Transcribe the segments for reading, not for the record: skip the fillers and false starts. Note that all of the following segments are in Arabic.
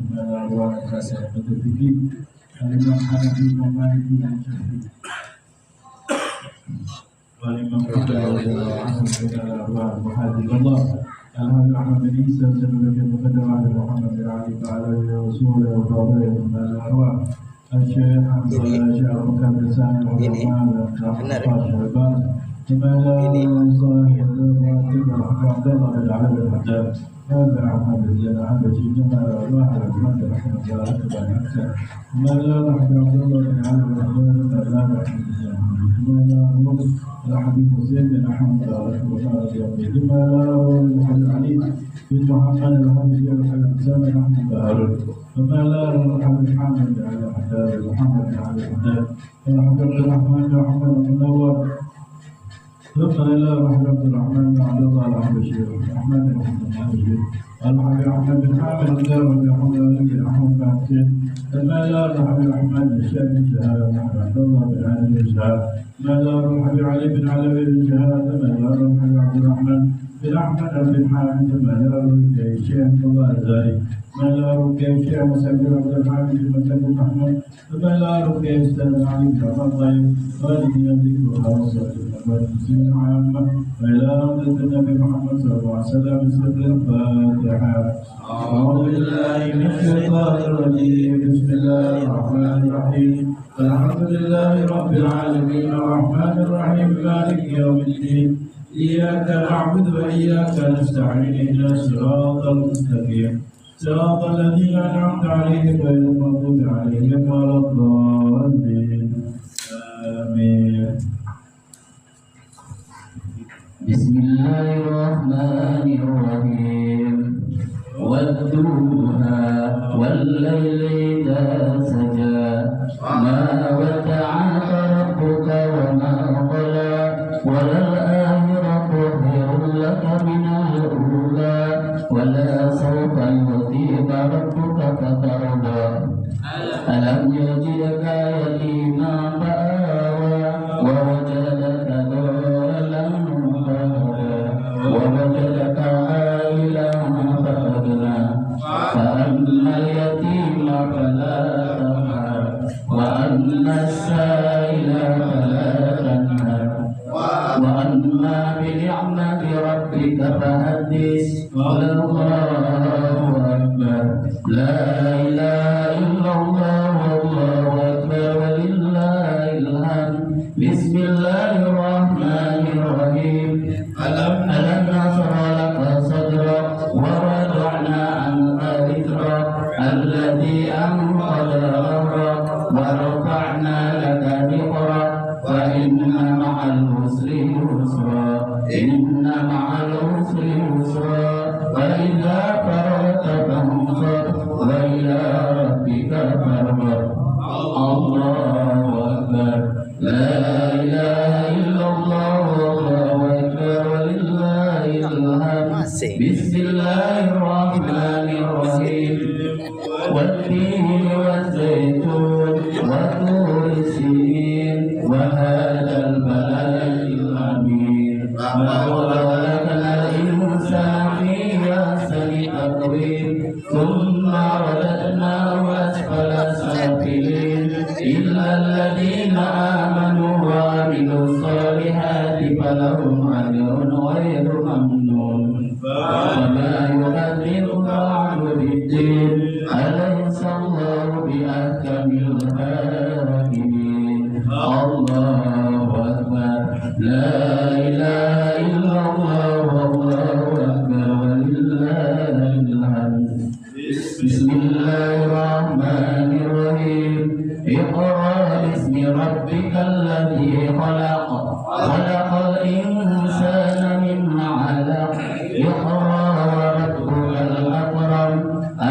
الأرواح المتفقين الإمام حنفي ومالك والشافعي والإمام أحمد عنه من الأرواح محاسب الله الهادي أحمد بن عيسى سلمك المقدم على محمد بن علي تعالى ورسوله وفاضله من الأرواح الشيخ حمد الله شيخ مكان لسان الرحمن الشهبان ثم إلى صاحب عبد الله بن علي الحداد هذا عبد الله عبد سيدنا الأرواح الرحمن رحمه الله تعالى أكثر ثم إلى عبد الله بن علي الحداد الأرواح رحمه الله ثم إلى الحبيب حسين بن أحمد رحمه الله تعالى ثم إلى محمد علي بن محمد الحمد بن حسين رحمه الله ثم إلى الحبيب حامد بن علي الحداد محمد بن علي الحداد الحبيب الرحمن بن محمد المنور ثم إلى محمد الرحمن بن عبد الله الحبشي الرحمن بن محمد الحبشي الحبيب أحمد بن حامد الدار بن محمد بن أحمد بن حسين ثم إلى الحبيب أحمد بن شهاب بن شهاب محمد عبد الله بن علي بن شهاب ثم إلى الحبيب علي بن علي بن شهاب ثم إلى الحبيب عبد الرحمن بن أحمد بن حامد ثم إلى الشيخ عبد الله الزاري ثم إلى الشيخ مسعود عبد الحامد بن مسعود أحمد ثم إلى الأستاذ علي بن عبد الله والدي ذكرها وصحبه والمسلمين عامة وإلى أمة النبي محمد صلى الله عليه وسلم بسر الفاتحة أعوذ بالله من الشيطان الرجيم بسم الله الرحمن الرحيم الحمد لله رب العالمين الرحمن الرحيم مالك يوم الدين إياك نعبد وإياك نستعين اهدنا الصراط المستقيم صراط الذين أنعمت عليهم غير المغضوب عليهم ولا الضالين آمين. بسم الله الرحمن الرحيم والضحى والليل إذا سجى ما ودعك ربك وما قلى وللآخرة خير لك من الأولى ولسوف يعطيك ربك فترضى ألم يجدك يتيما فآوى ووجدك ضالا ووجدك عائلا فأغنى فأما اليتيم فلا تقهر وأما السائل فلا تنهر وأما بنعمة ربك فحدث قال الله أكبر لا إله إلا الله والله أكبر ولله الحمد بسم الله الرحمن الرحيم ألم نشرح لك صدرك ووضعنا عنك ذكرك الذي أنقض ظهرك ورفعنا لك ذكرك فإن مع العسر يسرا إن مع العسر يسرا وإذا فرغت فانصب وإلى ربك فارغب الله أكبر لا إله إلا الله والله أكبر ولله الحمد بسم الله الرحمن الرحيم والتين والزيتون وطور سينين وهذا البلد الأمين ما خلقنا الإنسان في أحسن تقويم ثم رددناه أسفل سافلين إلا الذين آمنوا وعملوا الصالحات فلهم أجر غير ممنون وما يبدل بعد بالدين أليس الله بأحكم الحاكمين الله أكبر لا إله إلا الله والله أكبر ولله الحمد بسم الله الرحمن الرحيم اقرأ باسم ربك الذي خلق خلق الإنسان من علق اقرأ وربك الأكرم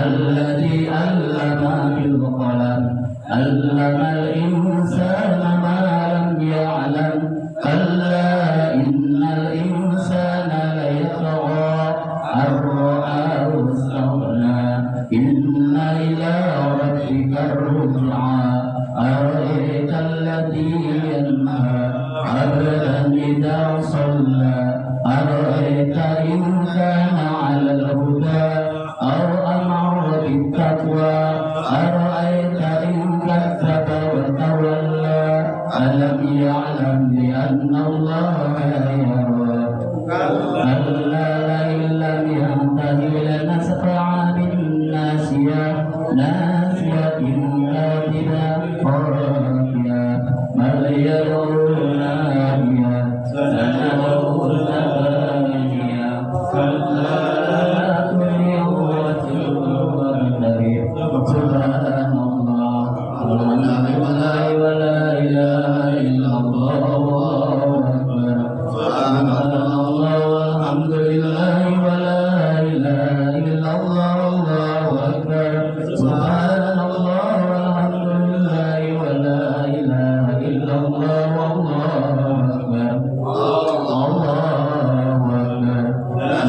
الذي علم بالقلم علم الإنسان ما لم يعلم كلا إن الإنسان ليطغى أن رآه استغنى إن إلى ربك الرجعى أرأيت الذي ينهى عبدا إذا صلى أرأيت إن كان على الهدى أو أمر بالتقوى يهوى أرأيت إن كذب وتولى ألم يعلم بأن الله يرى كلا لئن لم ينته لنسفعا بالناصية ناصية كاذبة خاطئة بل يدعو ناديا سندعو الزبانية كلا لا تطعه واسجد واقترب سبحان الله والحمد لله ولا إله إلا الله والله أكبر سبحان الله والحمد لله ولا إله إلا الله والله أكبر سبحان الله والحمد لله ولا إله إلا الله والله أكبر الله أكبر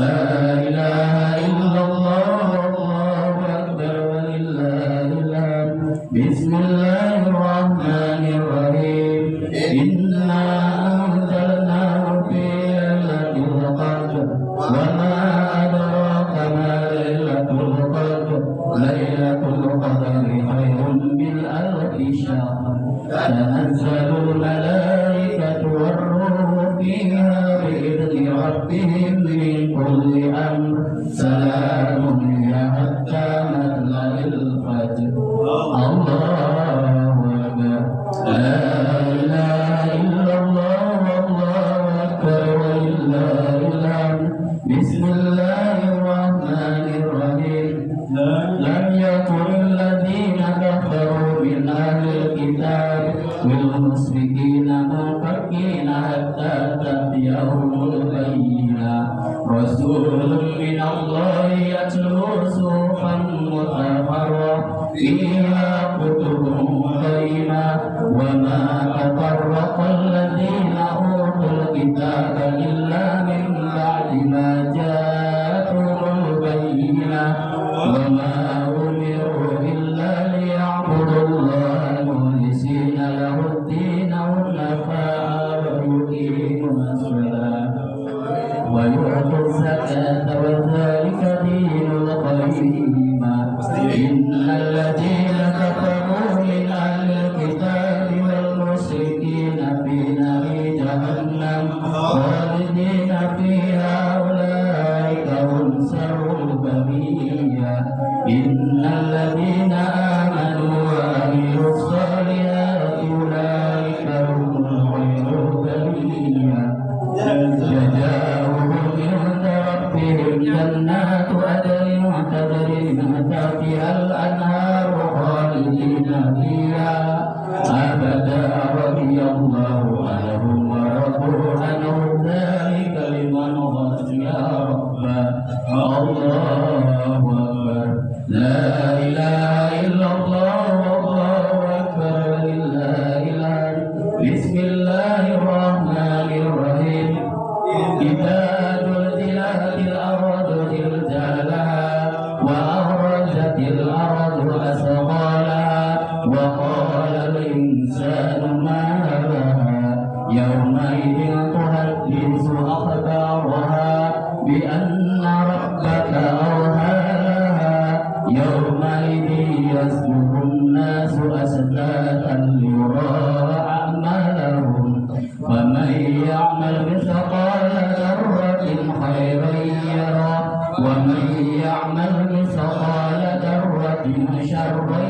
لا إله إلا الله والله أكبر ولله الحمد بسم الله الرحمن الرحيم إنا أنزلناه في ليلة القدر وما أدراك ما ليلة القدر ليلة القدر خير من ألف شهر تنزل الملائكة والروح فيها بإذن ربهم من كل أمر سلام هي حتى مطلع الفجر الله أكبر لا إله إلا الله والله أكبر ولله الحمد بسم الله الرحمن الرحيم لم يكن الذين كفروا من أهل الكتاب والمشركين منفكين حتى تأتيهم البينة رسول من الله يتلو صحفا مطهرة فيها كتب قيمة وما تفرق الذين أوتوا الكتاب إلا من بعد ما جاءتهم البينة وما أمروا إلا ليعبدوا الله مخلصين له الدين حنفاء ويقيموا الصلاة ويؤتوا الزكاة وذلك دين القيمة إن الذين كفروا من أهل الكتاب والمشركين في نار جهنم خالدين فيها أولئك هم شر البرية إن الذين آمنوا وعملوا الصالحات أولئك هم خير البرية جزاؤهم عند ربهم جنات عدن تجري من تحتها الأنهار خالدين فيها أبدا رضي الله عنهم ورضوا عنه ذلك لمن خشي ربه الله أكبر لا إله إلا الله والله أكبر ولله الحمد بسم الله الرحمن الرحيم إذا زلزلت الأرض زلزالها وأخرجت الأرض أثقالها وقال الإنسان ما لها يومئذ تحدث أخبارها بأن ربك أوحى لها يومئذ يصدر الناس أشتاتا ليرى أعمالهم فمن يعمل مثقال ذرة خيرا يره ومن يعمل مثقال ذرة شرا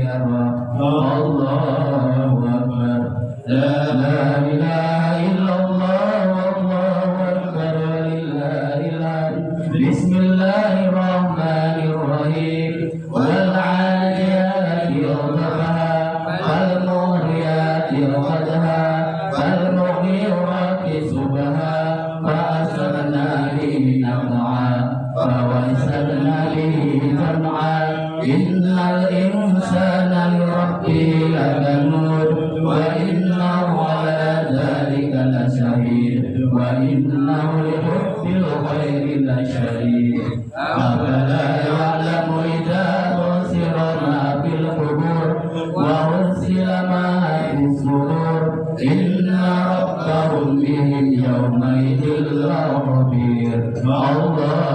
يره الله أكبر لا إله إلا الله والله أكبر ولله الحمد بسم الله الرحمن الرحيم والعاديات ضبحا فالموريات قدحا فالمغيرات صبحا فأسرن به نقعا فوسطن به جمعا إن الإنسان لربه لكنود وإنه على ذلك لشهيد وإنه لحب الخير لشديد أفلا يعلم إذا بصر ما في القبور وحصل ما في الصدور إن ربهم بهم يومئذ لخبير الله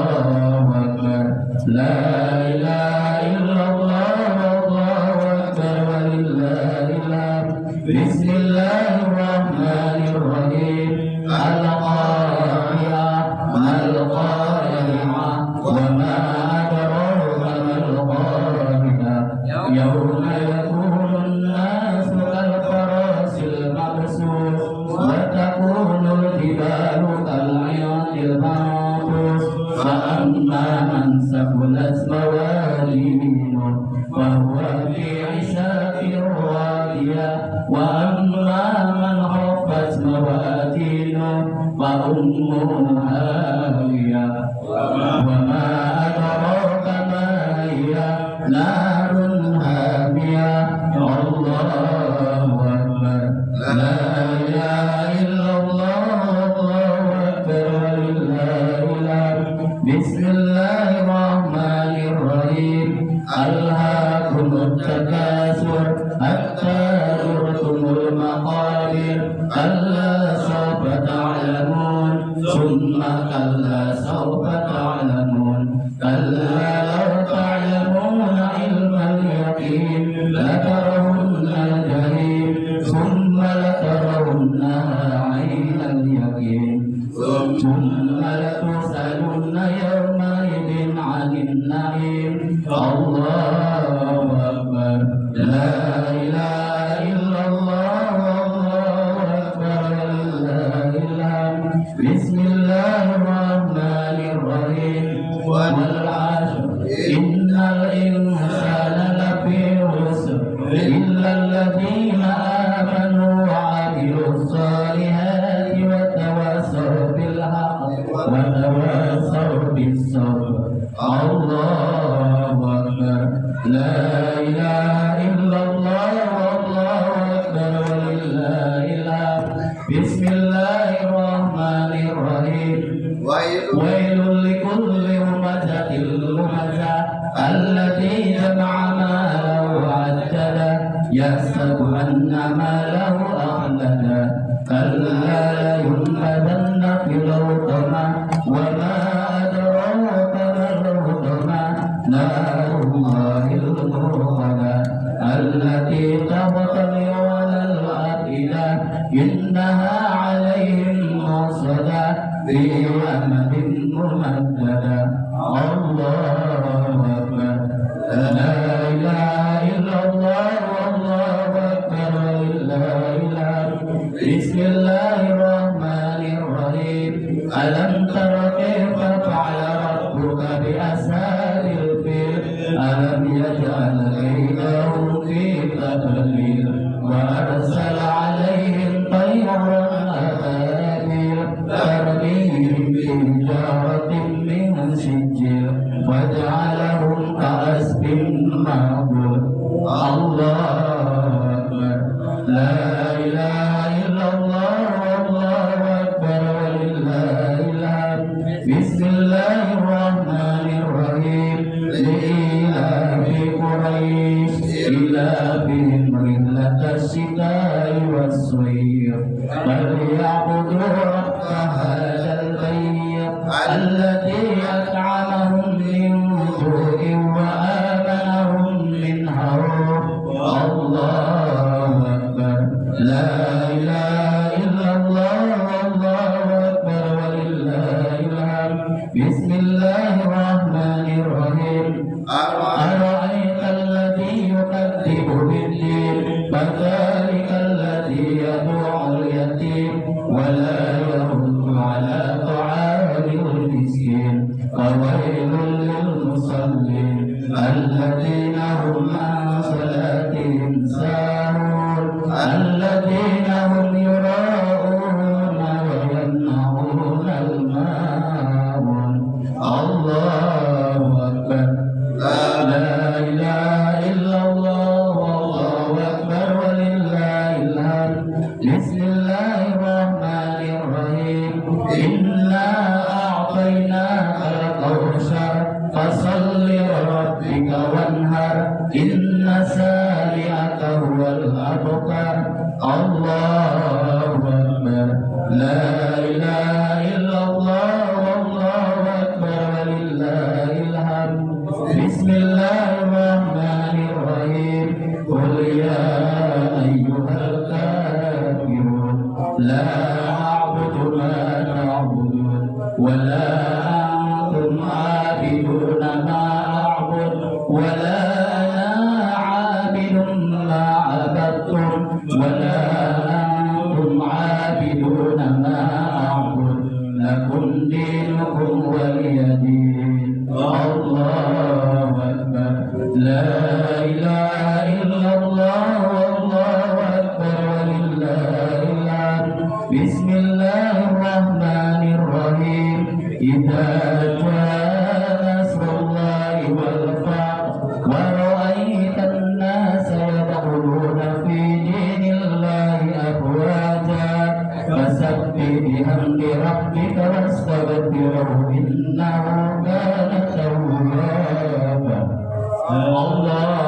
أكبر لا إله إلا الله Bismillahirrahmanirrahim. Al-Qari'ah, Mal-Qari'ah, wa ma adraka mal-Qari'ah. Yawma yakunun nasu kal-farasil mabsus, wa takunul jibalu kal-'idil manfus. Fa amma man saqulat mawazinuhu fa huwa fi 'ishatin radiyah, wa amma man khaffat mawazinuhu fa ummuhu hawiyah, wa ma adraka ma hiya narun hamiyah. Allahu akbar, la ilaha illallah, Allahu akbar, walillahil hamd. Bismillahirrahmanirrahim. Alhaakumut takasur hatta zurtumul maqabir. Kalla sawfa ta'lamun, summa kalla sawfa ta'lamun. Kalla law ta'lamuna ilmal yaqin, latarawunnal jahim, summa latarawunnaha 'ainal yaqin, summa latus'alunna yawma idin 'anil na'im. Allahu akbar, la ilaha illallah, Allahu akbar, walillahil hamd. Bismillahirrahmanirrahim. Wal 'ashr, innal insana lafi khusr, illa alladhina amanu wa 'amilus solihati wa tawassaw bil haqqi wa tawassaw bis sabr. Allahu akbar, la ilaha illallah, Allahu akbar, walillahil hamd. Bismillahirrahmanirrahim. Wailul likulli humazatil lumazah, alladzi jama'a malahu wa'addada, yahsabu anna malahu akhlada. Kalla layunbadanna fil hutama, wa ma adraka mal hutama. Narullahil muqada, allati tabtali 'alal afidah, innaha 'alaihim mu'sadah fi amadin mumaddada. Allahu akbar, la ilaha illallah, Allahu akbar, walillahil hamd. Bismillahirrahmanirrahim. Alam tara kaifa fa'ala rabbuka bi ashabil fil, alam yaj'al kaydahum fi tadlil, wa arsala 'alaihim tayran ababil, tarmihim bihijaratin min sijil, waj'alahum ka'asfin ma'kul. Allahu akbar, la ilaha illallah, Allahu akbar, walillahil hamd. Bismillahirrahmanirrahim. Li'ilafi Quraisy, ilafihim rihlatash shita'i was-sayf, falyabudu rabba hadzal bayt, alladzi at'amahum min ju'in wa amanahum min khawf. Allahu akbar, la ilaha illallah, Allahu akbar, walillahil hamd. Bismillahirrahmanirrahim. Ara'aita alladzi yukadzibu bid-din, fadhalika alladzi yad'u'ul yatim, wa la yahuddu 'ala ta'amil miskin. Fawailul lil musallin, alladzina hum 'an salatihim sahun, alladzina hum yura'una wa yamna'unal ma'un. Allahu akbar, la ilaha illallah, Allahu akbar, walillahil hamd. Bismillahirrahmanirrahim. Inna a'tainakal kautsar, fasalli lirabbika wanhar, inna sani'aka huwal abtar. Allahu akbar, la ilaha illallah, Allahu akbar, walillahil hamd. Bismillahirrahmanirrahim. Qul ya ayyuhal إله إلا الله والله أكبر ولله الحمد بسم الله الرحمن الرحيم إذا جاء نصر الله والفتح ورأيت الناس يدخلون في دين الله أفواجا فسبح بحمد ربك واستغفره إنه كان توابا الله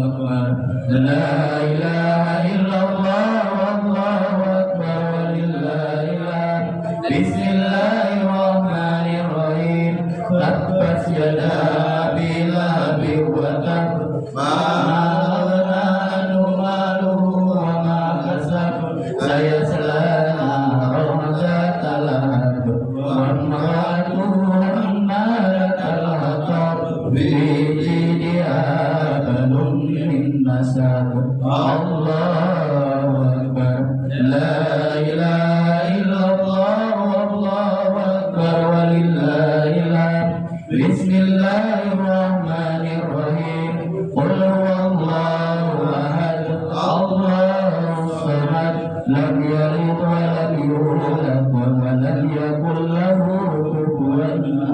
أكبر لا إله إلا الله والله أكبر ولله الحمد بسم الله الرحمن الرحيم تبت يدا أبي لهب وتب ما أغنى عنه ماله وما كسب سيصلى نارا ذات لهب وامرأته حمالة الحطب في جيدها حبل من مسد الله أكبر لا إله إلا الله والله أكبر ولله الحمد بسم الله الرحمن الرحيم قل هو الله أحد الله الصمد لم يلد ولم يولد ولم يكن له كفوا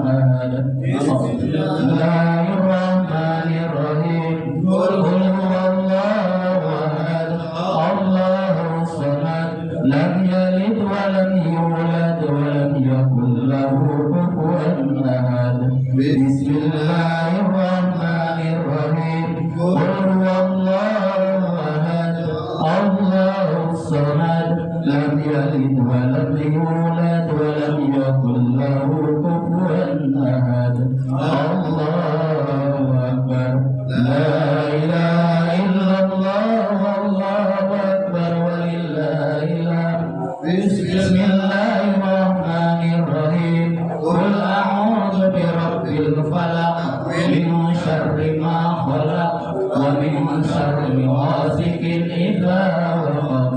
أحد بسم الله الرحمن الرحيم قل هو الله أحد الله الصمد لم يلد ولم يولد ولم يكن له كفوا أحد بسم الله الرحمن الرحيم قل هو الله أحد الله الصمد لم يلد ولم يولد ولم يكن له كفوا أحد الله أكبر لا إله إلا الله والله أكبر ولله الحمد بسم الله الرحمن الرحيم قل أعوذ برب الفلق من شر ما خلق ومن شر غاسق إذا وقب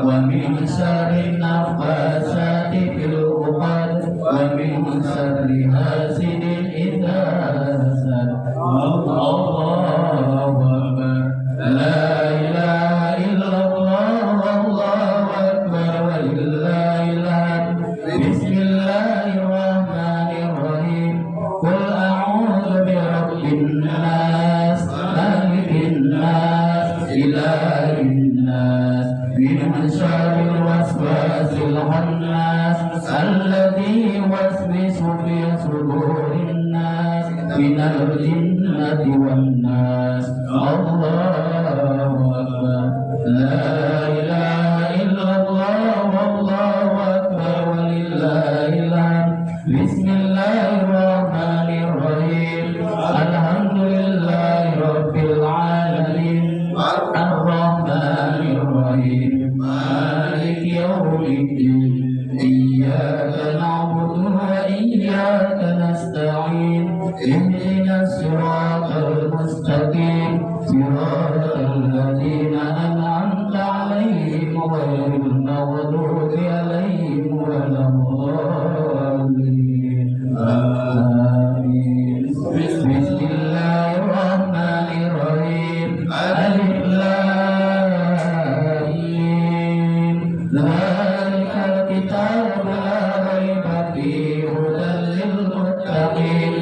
ومن شر النفاثات في العقد ومن شر حاسد إذا حسد الله أكبر لا إله إلا الله والله أكبر ولله الحمد بسم الله الرحمن الرحيم قل أعوذ برب الناس ملك الناس إله الناس من شر الوسواس الخناس الذي يوسوس في صدور الناس من الجنة والناس الله أكبر لا إله إلا الله والله أكبر ولله الحمد بسم الله الرحمن الرحيم الحمد لله رب العالمين الرحمن الرحيم مالك يوم الدين إياك نعبد وإياك نستعين اهدنا الصراط المستقيم صراط الذين أنعمت عليهم غير المغضوب عليهم ولا الضالين آمين بسم الله الرحمن الرحيم ألف لام ميم ذلك الكتاب لا ريب فيه هدى للمتقين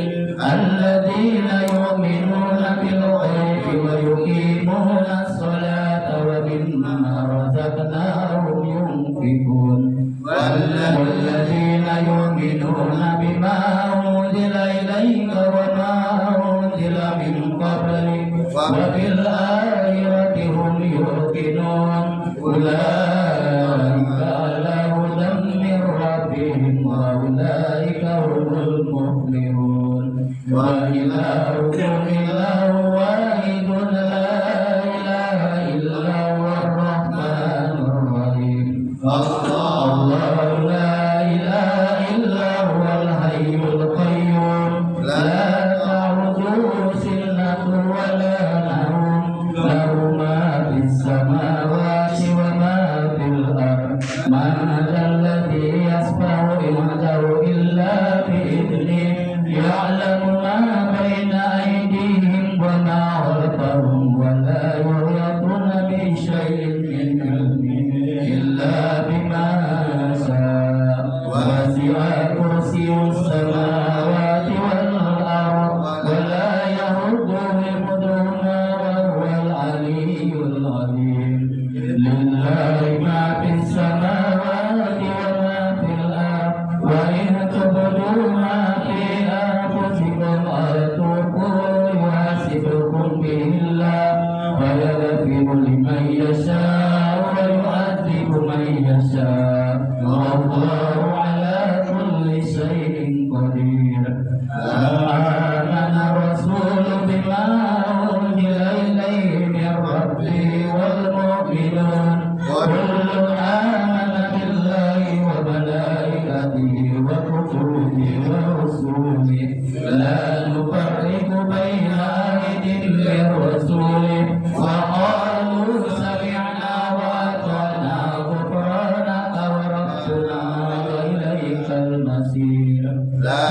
الذين يؤمنون بالغيب ويقيمون الصلاة ومما رزقناهم ينفقون والذين يؤمنون بما أنزل إليك وما أنزل من قبلك وبالآخرة هم يوقنون أولئك على هدى من ربهم وأولئك هم المفلحون وإلهكم إله واحد لا إله إلا هو الرحمن الرحيم الله لا إله إلا هو الحي القيوم لا تأخذه سنة ولا نوم له ما في السماوات وما كفروا ولا يحيطون بشيء من علمه إلا بما شاء وسع كرسيه السماوات والأرض ولا يئوده حفظهما وهو العلي العظيم لله ما في السماوات وما في الأرض وإن تبدوا ما في أنفسكم أو تخفوه يحاسبكم به الله ويغفر لمن يشاء ويعذب من يشاء والله على كل شيء قدير آمن الرسول بما أنزل إليه من ربه والمؤمنون كل آمن بالله وملائكته وكتبه ورسله لا نفرق بين أحد من رسله وقالوا سمعنا وأطعنا غفرانك وربنا وإليك المصير لا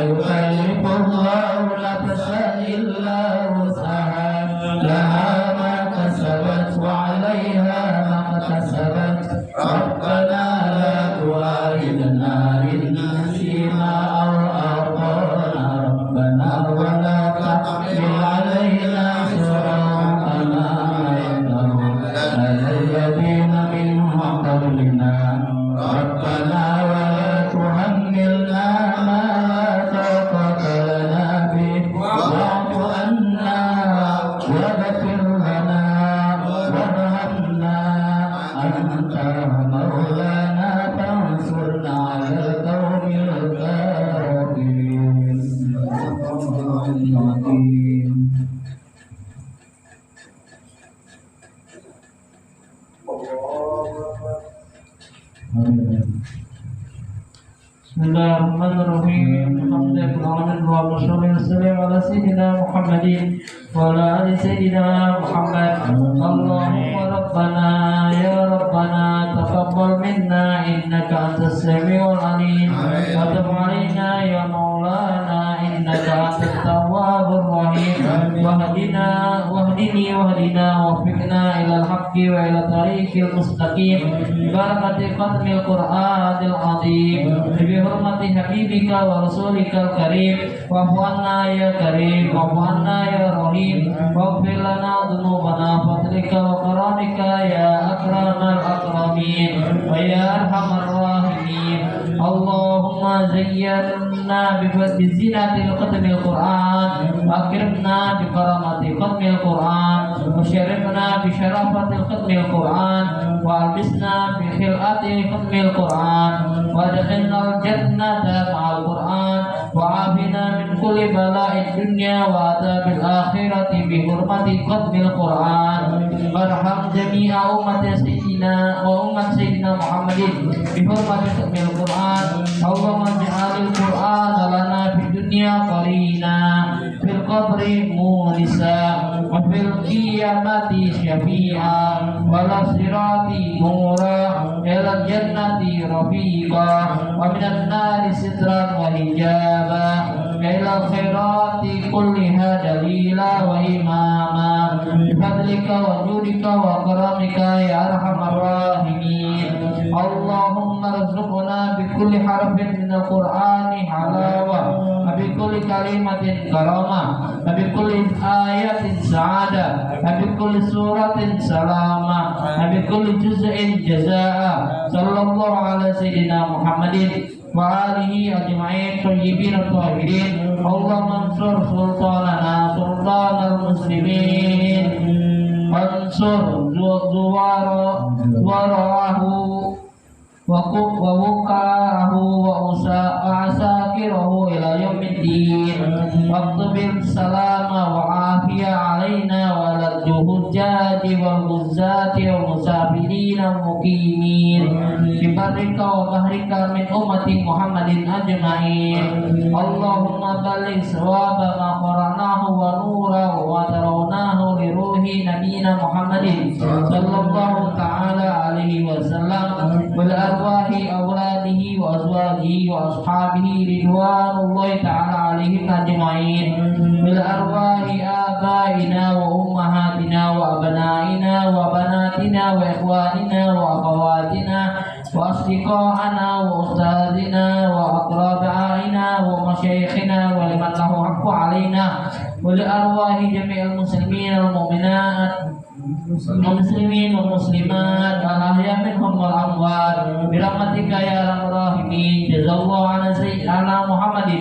يكلف الله نفسا إلا وسعها لها ما كسبت وعليها ما اكتسبت ربنا لا تؤاخذنا إن نسينا أو أخطأنا ربنا ولا تحمل علينا إصرا كما حملته على الذين من قبلنا ربنا ولا تحملنا ما لا طاقة لنا به واعف عنا واغفر لنا وارحمنا أنت مولانا فانصرنا على القوم الكافرين. Bismillahirrahmanirrahim. Alhamdulillahirabbil alamin wassalatu ala sayyidina Muhammadin wa ala ali sayyidina Muhammad. Allahumma rabbana ya rabbana taqabbal minna innaka antas samiul alim wa tub alaina ya maulana innaka antat tawwabur rahim wahdini wafiqna ilal haqqi wa ila tariqil mustaqim barakati khatmil qur'anil azim bi hurmati habibika wa rasulikal karim wa'fu anna ya karim wa'fu anna ya rahim waghfir lana dhunubana fadlika wa karamika ya akramal akramin wa ya arhamar rahimin. Allahumma zayyinna bi zinatil khatmil qur'an wa akrimna bi karamati khatmil qur'an wa syarifna bi syarafatil khatmil qur'an wa albisna bi khilati khatmil qur'an wa adkhilna al-jannata ma'al qur'an wa afina min kulli bala'id dunya wa adzabil akhirati bi hurmati khatmil qur'an warham jami'a ummati sayyidina wa ummat sayyidina Muhammadin bi hurmati khatmil qur'an. Allahumma ja'alil qur'an lana fid dunya qarina fil qabri munisa wa fil qiyamati syafi'a wal sirati nura ila jannati rafiqa wa minan nari sitran wa hijaba ila khairati kulliha dalila wa imama bi fadlika wa judika wa karamika ya arhamar rahimin. Allahumma rzuqna bi kulli harfin min al-Qur'ani halawa wa bi kulli kalimatin karamah wa bi kulli ayatin sa'ada wa bi kulli suratin salama wa bi kulli juz'in jazaa sallallahu ala sayyidina Muhammadin wa alihi ajma'in thayyibin tahirin. Allahumma ansur sultanana sultanal muslimin ansur zuwarahu ووقعه وعساكره إلى يوم الدين واكتب السلام وعافية علينا وعلى الحجاج والغزاة والمسافرين المقيمين ببرك وبحرك من أمة محمد أجمعين. اللهم بلغ ثواب ما قرأناه ونوره وتروناه لروح روح نبينا محمد صلى الله تعالى عليه وسلم والأرواح أولاده وأزواجه وأصحابه رضوان الله تعالى عليهم أجمعين بالأرواح آبائنا وأمهاتنا وأبنائنا وبناتنا وإخواننا وأخواتنا وأصدقائنا وأستاذنا وأقربائنا ومشايخنا ولمن له حق علينا ولأرواح جميع المسلمين والمؤمنات المسلمين والمسلمات الأحياء منهم والأموات برحمتك يا أرحم الراحمين. جزا الله على محمد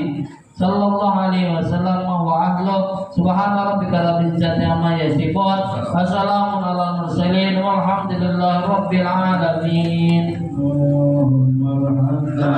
صلى الله عليه وسلم وأهله. سبحان ربك رب العزة عما يصفون وسلام على المرسلين والحمد لله رب العالمين. اللهم ارحمنا